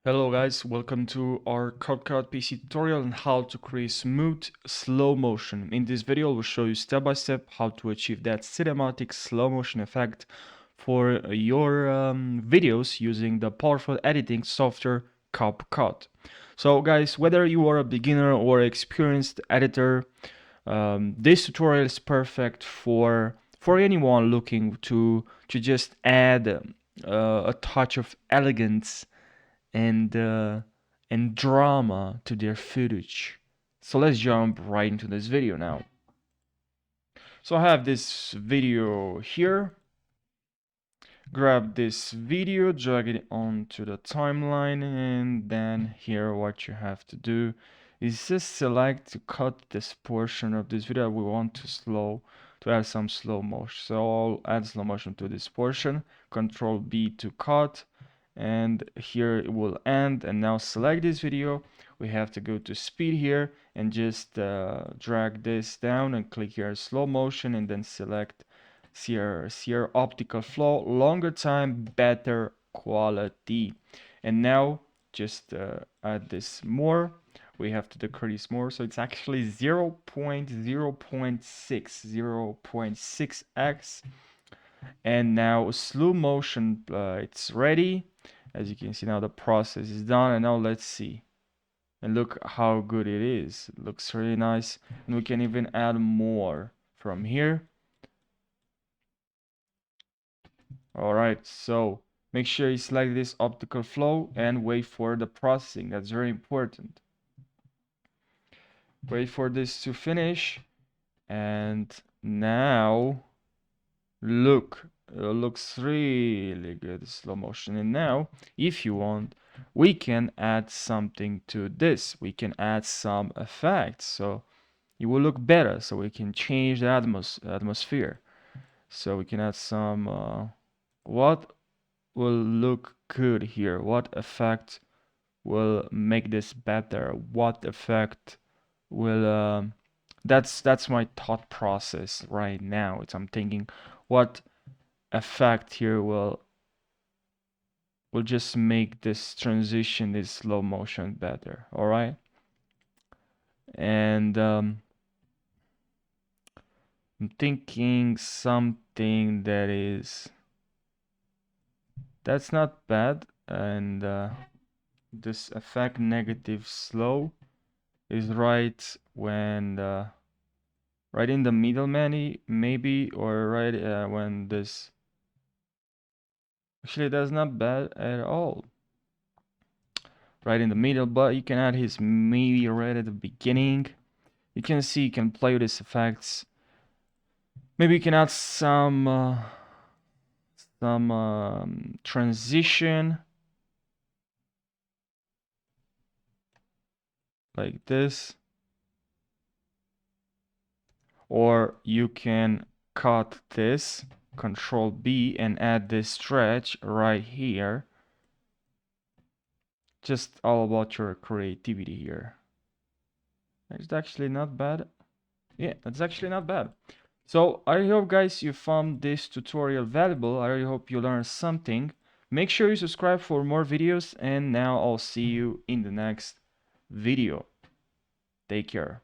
Hello guys, welcome to our CapCut PC tutorial on how to create smooth slow motion. In this video, we'll show you step by step how to achieve that cinematic slow motion effect for your videos using the powerful editing software CapCut. So guys, whether you are a beginner or experienced editor, this tutorial is perfect for anyone looking to just add a touch of elegance and drama to their footage. So let's jump right into this video now. So I have this video here. Grab this video, drag it onto the timeline, and then here what you have to do is just select to cut this portion of this video we want to add some slow motion. So I'll add slow motion to this portion, Control B to cut, and here it will end. And now select this video, we have to go to speed here and just drag this down and click here slow motion, and then select see here optical flow, longer time, better quality. And now just add this more, we have to decrease more, so it's actually 0.6x. And now slow motion, it's ready. As you can see, now the process is done. And now let's see, and look how good it is. It looks really nice, and we can even add more from here. All right, so make sure you select this optical flow and wait for the processing. That's very important. Wait for this to finish, and now look, it looks really good, slow motion. And now if you want, we can add something to this. We can add some effects so it will look better, so we can change the atmosphere. So we can add some what will look good here, what effect will make this better, what effect will that's my thought process right now. I'm thinking what effect here will just make this transition, this slow motion better. All right, and I'm thinking something that's not bad, and this effect negative slow is right when right in the middle, maybe, or right when this actually that's not bad at all, right in the middle. But you can add his maybe right at the beginning. You can see you can play with these effects. Maybe you can add some transition like this, or you can cut this, Control B, and add this stretch right here. Just all about your creativity here. It's actually not bad. Yeah, that's actually not bad. So I hope guys you found this tutorial valuable. I really hope you learned something. Make sure you subscribe for more videos, and now I'll see you in the next video. Take care.